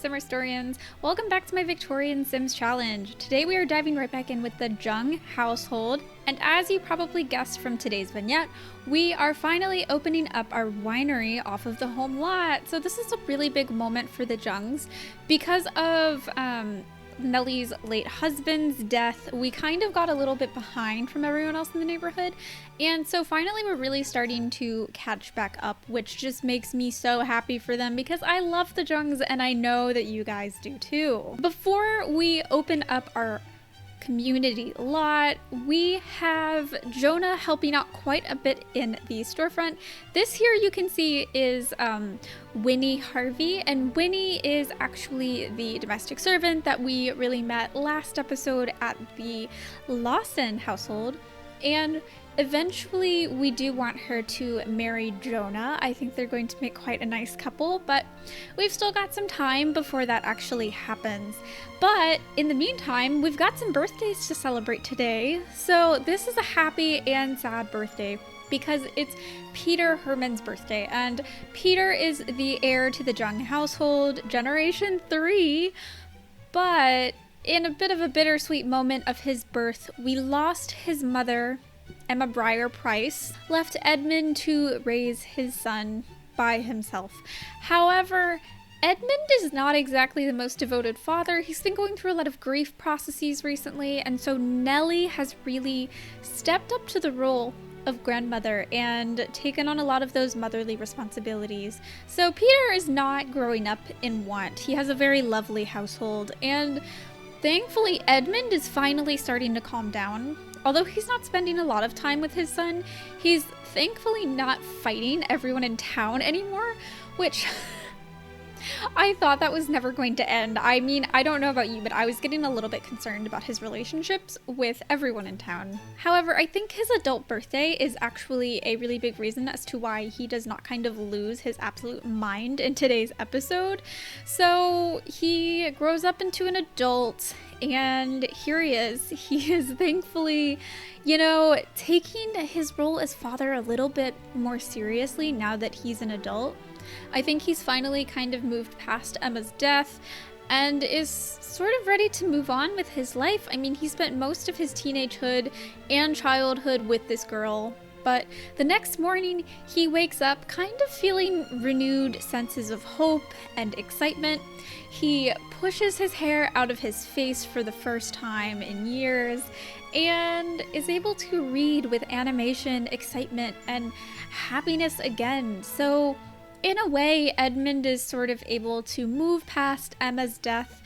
Summer Storians. Welcome back to my Victorian Sims challenge. Today we are diving right back in with the Jung household, and as you probably guessed from today's vignette, we are finally opening up our winery off of the home lot. So this is a really big moment for the Jungs. Because of Nellie's late husband's death, we kind of got a little bit behind from everyone else in the neighborhood, and so finally we're really starting to catch back up, which just makes me so happy for them because I love the Jungs and I know that you guys do too. Before we open up our community lot, we have Jonah helping out quite a bit in the storefront. This here you can see is Winnie Harvey, and Winnie is actually the domestic servant that we really met last episode at the Lawson household, and eventually we do want her to marry Jonah. I think they're going to make quite a nice couple, but we've still got some time before that actually happens. But in the meantime, we've got some birthdays to celebrate today. So this is a happy and sad birthday because it's Peter Herman's birthday, and Peter is the heir to the Jung household, generation 3, but in a bit of a bittersweet moment of his birth, we lost his mother, Emma Breyer Price, left Edmund to raise his son by himself. However, Edmund is not exactly the most devoted father. He's been going through a lot of grief processes recently, and so Nellie has really stepped up to the role of grandmother and taken on a lot of those motherly responsibilities. So Peter is not growing up in want. He has a very lovely household, and thankfully Edmund is finally starting to calm down. Although he's not spending a lot of time with his son, he's thankfully not fighting everyone in town anymore, which I thought that was never going to end. I mean, I don't know about you, but I was getting a little bit concerned about his relationships with everyone in town. However, I think his adult birthday is actually a really big reason as to why he does not kind of lose his absolute mind in today's episode. So he grows up into an adult, and here he is. He is thankfully, taking his role as father a little bit more seriously now that he's an adult. I think he's finally kind of moved past Emma's death and is sort of ready to move on with his life. I mean, he spent most of his teenagehood and childhood with this girl, but the next morning he wakes up kind of feeling renewed senses of hope and excitement. He pushes his hair out of his face for the first time in years and is able to read with animation, excitement, and happiness again. So in a way, Edmund is sort of able to move past Emma's death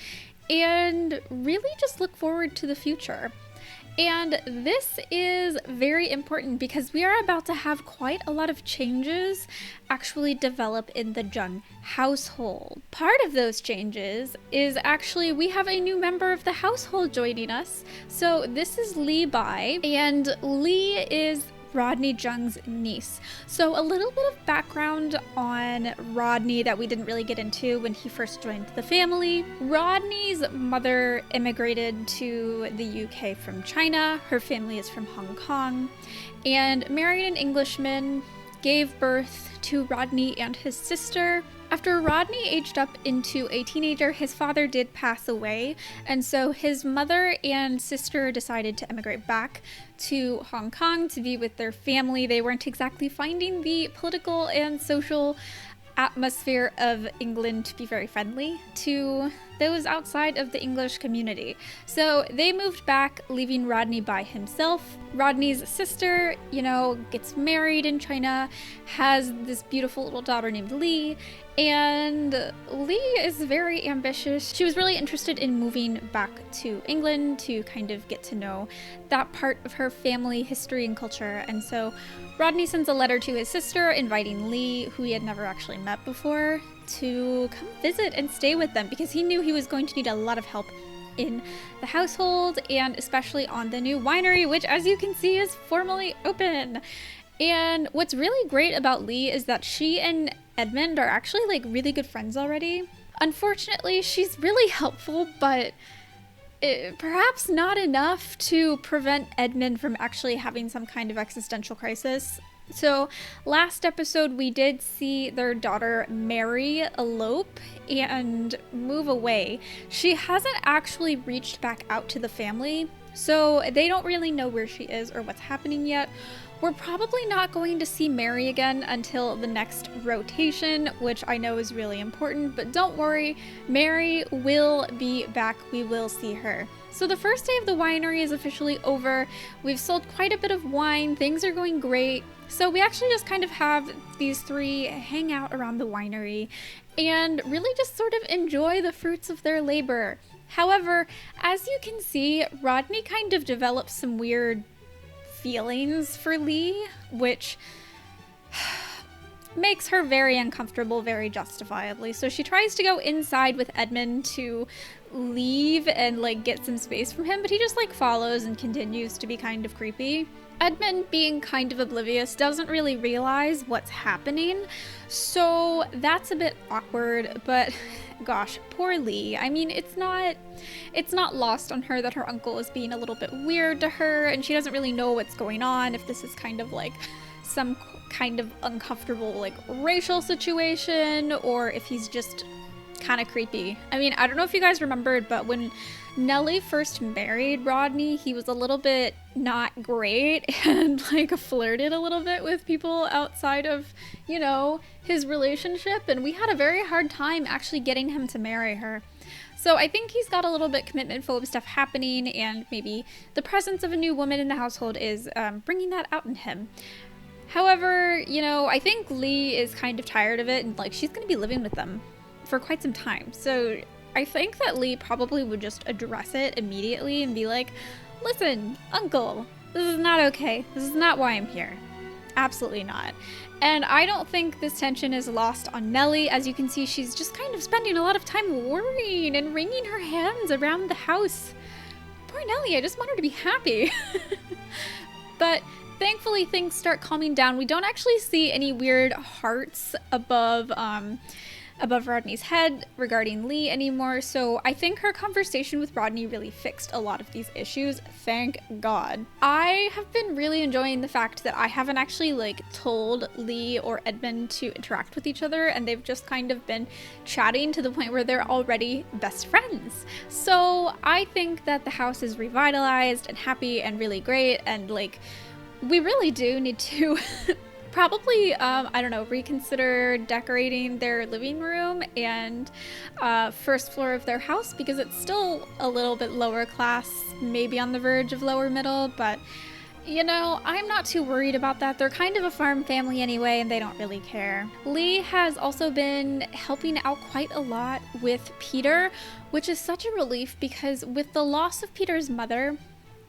and really just look forward to the future. And this is very important because we are about to have quite a lot of changes actually develop in the Jung household. Part of those changes is actually we have a new member of the household joining us. So this is Lee Bai, and Lee is Rodney Jung's niece. So a little bit of background on Rodney that we didn't really get into when he first joined the family. Rodney's mother immigrated to the UK from China. Her family is from Hong Kong, and married an Englishman, gave birth to Rodney and his sister. After Rodney aged up into a teenager, his father did pass away, and so his mother and sister decided to emigrate back to Hong Kong to be with their family. They weren't exactly finding the political and social atmosphere of England to be very friendly to those outside of the English community. So they moved back, leaving Rodney by himself. Rodney's sister, gets married in China, has this beautiful little daughter named Lee, and Lee is very ambitious. She was really interested in moving back to England to kind of get to know that part of her family history and culture, and so Rodney sends a letter to his sister inviting Lee, who he had never actually met before, to come visit and stay with them because he knew he was going to need a lot of help in the household and especially on the new winery, which as you can see is formally open. And what's really great about Lee is that she and Edmund are actually really good friends already. Unfortunately, she's really helpful, but perhaps not enough to prevent Edmund from actually having some kind of existential crisis. So last episode we did see their daughter Mary elope and move away. She hasn't actually reached back out to the family, so they don't really know where she is or what's happening yet. We're probably not going to see Mary again until the next rotation, which I know is really important, but don't worry, Mary will be back. We will see her. So the first day of the winery is officially over. We've sold quite a bit of wine. Things are going great. So we actually just kind of have these three hang out around the winery and really just sort of enjoy the fruits of their labor. However, as you can see, Rodney kind of develops some weird feelings for Lee, which makes her very uncomfortable, very justifiably. So she tries to go inside with Edmund to leave and like get some space from him, but he just like follows and continues to be kind of creepy. Edmund, being kind of oblivious, doesn't really realize what's happening, so that's a bit awkward, but gosh, poor Lee. I mean, it's not lost on her that her uncle is being a little bit weird to her, and she doesn't really know what's going on, if this is kind of like some kind of uncomfortable like racial situation, or if he's just kind of creepy. I mean, I don't know if you guys remembered, but when Nellie first married Rodney, he was a little bit not great and like flirted a little bit with people outside of, you know, his relationship, and we had a very hard time actually getting him to marry her. So I think he's got a little bit commitment phobe stuff happening, and maybe the presence of a new woman in the household is bringing that out in him. However, you know, I think Lee is kind of tired of it, and like she's going to be living with them for quite some time. So I think that Lee probably would just address it immediately and be like, listen, uncle, this is not okay. This is not why I'm here. Absolutely not. And I don't think this tension is lost on Nellie. As you can see, she's just kind of spending a lot of time worrying and wringing her hands around the house. Poor Nellie, I just want her to be happy. But thankfully things start calming down. We don't actually see any weird hearts above Rodney's head regarding Lee anymore, so I think her conversation with Rodney really fixed a lot of these issues, thank God. I have been really enjoying the fact that I haven't actually like told Lee or Edmund to interact with each other, and they've just kind of been chatting to the point where they're already best friends. So I think that the house is revitalized and happy and really great, and like we really do need to probably, I don't know, reconsider decorating their living room and first floor of their house, because it's still a little bit lower class, maybe on the verge of lower middle, but you know, I'm not too worried about that. They're kind of a farm family anyway, and they don't really care. Lee has also been helping out quite a lot with Peter, which is such a relief, because with the loss of Peter's mother,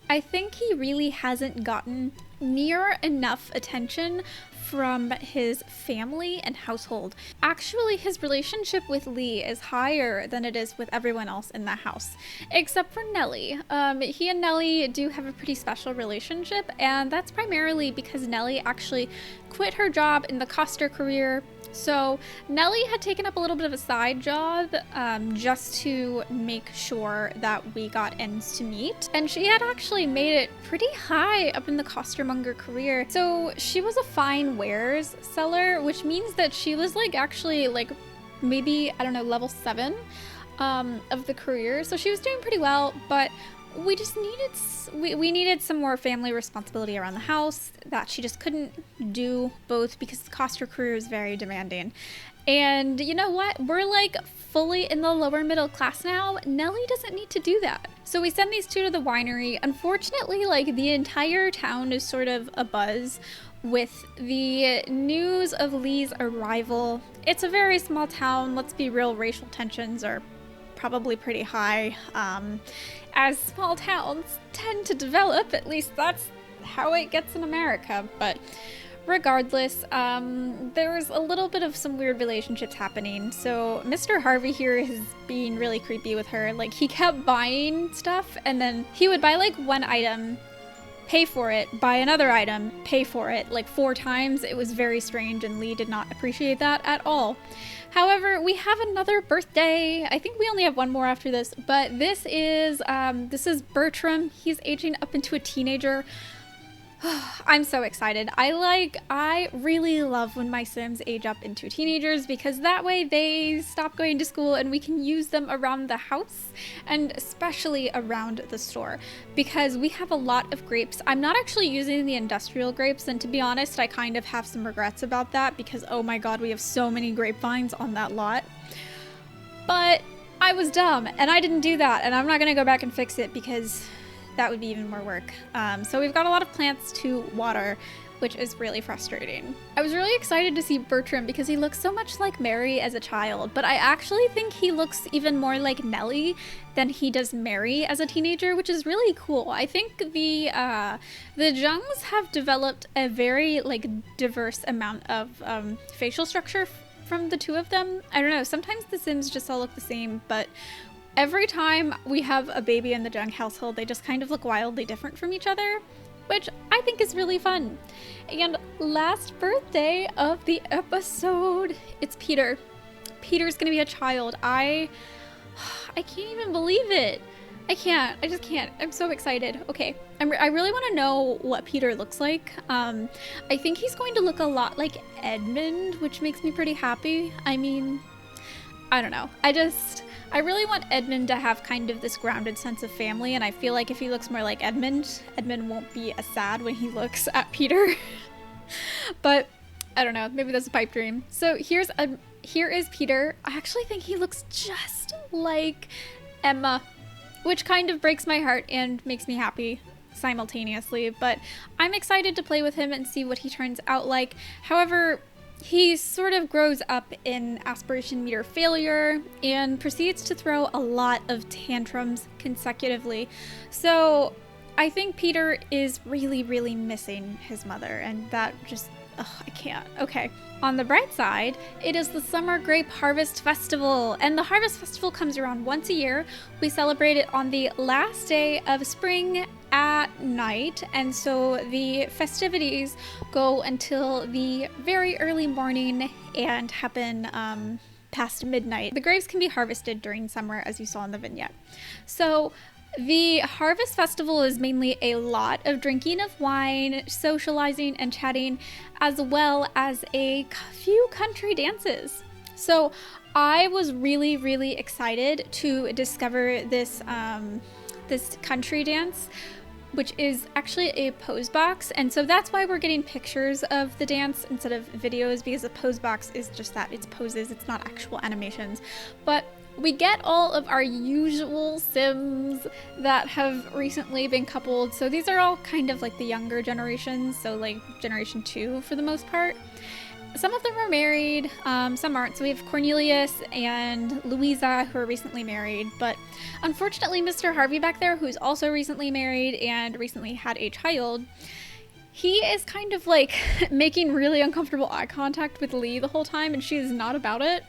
I think he really hasn't gotten near enough attention from his family and household. Actually, his relationship with Lee is higher than it is with everyone else in the house, except for Nellie. He and Nellie do have a pretty special relationship, and that's primarily because Nellie actually quit her job in the Coster career. So Nellie had taken up a little bit of a side job just to make sure that we got ends to meet. And she had actually made it pretty high up in the costermonger career. So she was a fine wares seller, which means that she was like actually like maybe, I don't know, level 7 of the career. So she was doing pretty well, but we just needed we needed some more family responsibility around the house that she just couldn't do both, because the Coster career is very demanding. And you know what? We're like fully in the lower middle class now. Nellie doesn't need to do that. So we send these two to the winery. Unfortunately, like the entire town is sort of abuzz with the news of Lee's arrival. It's a very small town. Let's be real, racial tensions are probably pretty high. As small towns tend to develop, at least that's how it gets in America. But regardless, there's a little bit of some weird relationships happening. So Mr. Harvey here is being really creepy with her. Like, he kept buying stuff, and then he would buy like one item, pay for it, buy another item, pay for it, like 4 times. It was very strange, and Lee did not appreciate that at all. However, we have another birthday. I think we only have one more after this, but this is Bertram. He's aging up into a teenager. I'm so excited. I really love when my Sims age up into teenagers because that way they stop going to school and we can use them around the house and especially around the store because we have a lot of grapes. I'm not actually using the industrial grapes, and to be honest, I kind of have some regrets about that because oh my god, we have so many grapevines on that lot. But I was dumb and I didn't do that, and I'm not gonna go back and fix it because that would be even more work. So we've got a lot of plants to water, which is really frustrating. I was really excited to see Bertram because he looks so much like Mary as a child, but I actually think he looks even more like Nellie than he does Mary as a teenager, which is really cool. I think the Jungs have developed a very like diverse amount of facial structure from the two of them. I don't know, sometimes the Sims just all look the same, but every time we have a baby in the Jung household, they just kind of look wildly different from each other, which I think is really fun. And last birthday of the episode, it's Peter. Peter's gonna be a child. I can't even believe it. I just can't. I'm so excited. Okay, I really want to know what Peter looks like. I think he's going to look a lot like Edmund, which makes me pretty happy. I mean, I don't know. I really want Edmund to have kind of this grounded sense of family, and I feel like if he looks more like Edmund won't be as sad when he looks at Peter. But I don't know, maybe that's a pipe dream. So here is Peter. I actually think he looks just like Emma, which kind of breaks my heart and makes me happy simultaneously, but I'm excited to play with him and see what he turns out like. However, he sort of grows up in aspiration meter failure and proceeds to throw a lot of tantrums consecutively. So I think Peter is really, really missing his mother, and that just, I can't. Okay. On the bright side, it is the Summer Grape Harvest Festival, and the Harvest Festival comes around once a year. We celebrate it on the last day of spring at night, and so the festivities go until the very early morning and happen past midnight. The grapes can be harvested during summer, as you saw in the vignette. So the Harvest Festival is mainly a lot of drinking of wine, socializing, and chatting, as well as a few country dances. So I was really, really excited to discover this country dance, which is actually a pose box, and so that's why we're getting pictures of the dance instead of videos, because the pose box is just that, it's poses, it's not actual animations. But we get all of our usual Sims that have recently been coupled, so these are all kind of like the younger generations, so like generation 2 for the most part. Some of them are married, some aren't. So we have Cornelius and Louisa, who are recently married, but unfortunately Mr. Harvey back there, who's also recently married and recently had a child, he is kind of like making really uncomfortable eye contact with Lee the whole time, and she is not about it.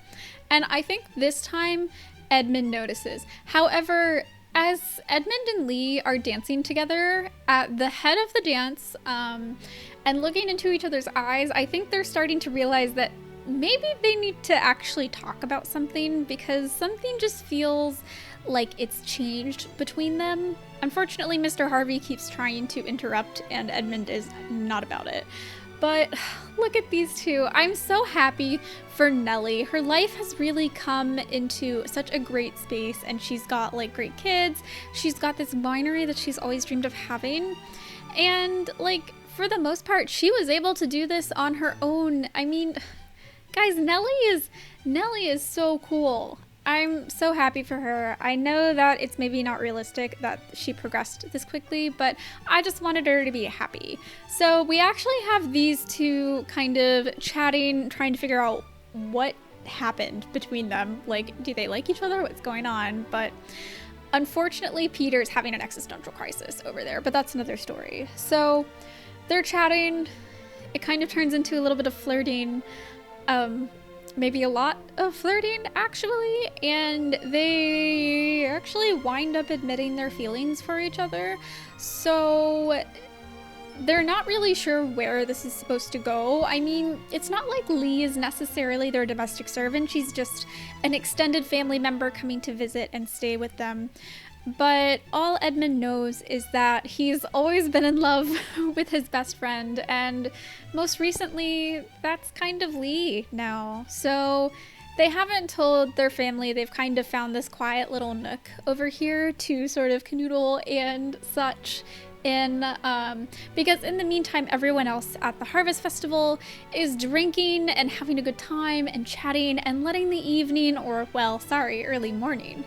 And I think this time Edmund notices. However, as Edmund and Lee are dancing together at the head of the dance, and looking into each other's eyes, I think they're starting to realize that maybe they need to actually talk about something, because something just feels like it's changed between them. Unfortunately, Mr. Harvey keeps trying to interrupt, and Edmund is not about it. But look at these two. I'm so happy for Nellie. Her life has really come into such a great space, and she's got like great kids. She's got this winery that she's always dreamed of having. And like, for the most part, she was able to do this on her own. I mean, guys, Nellie is so cool. I'm so happy for her. I know that it's maybe not realistic that she progressed this quickly, but I just wanted her to be happy. So we actually have these two kind of chatting, trying to figure out what happened between them. Like, do they like each other? What's going on? But unfortunately, Peter's having an existential crisis over there, but that's another story. So they're chatting. It kind of turns into a little bit of flirting. Maybe a lot of flirting, actually, and they actually wind up admitting their feelings for each other. So they're not really sure where this is supposed to go. I mean, it's not like Lee is necessarily their domestic servant. She's just an extended family member coming to visit and stay with them. But all Edmund knows is that he's always been in love with his best friend, and most recently, that's kind of Lee now. So they haven't told their family. They've kind of found this quiet little nook over here to sort of canoodle and such in, because in the meantime, everyone else at the Harvest Festival is drinking and having a good time and chatting and letting the evening, or well, sorry, early morning,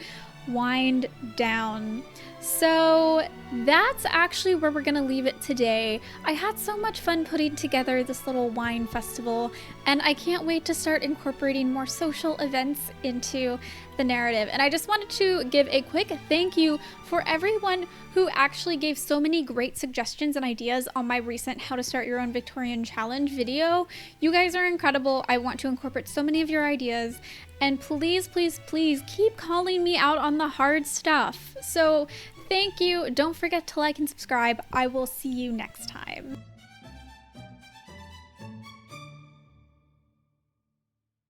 wind down. So that's actually where we're gonna leave it today. I had so much fun putting together this little wine festival, and I can't wait to start incorporating more social events into the narrative. And I just wanted to give a quick thank you for everyone who actually gave so many great suggestions and ideas on my recent How to Start Your Own Victorian Challenge video. You guys are incredible. I want to incorporate so many of your ideas, and please, please, please keep calling me out on the hard stuff. So thank you. Don't forget to like and subscribe. I will see you next time.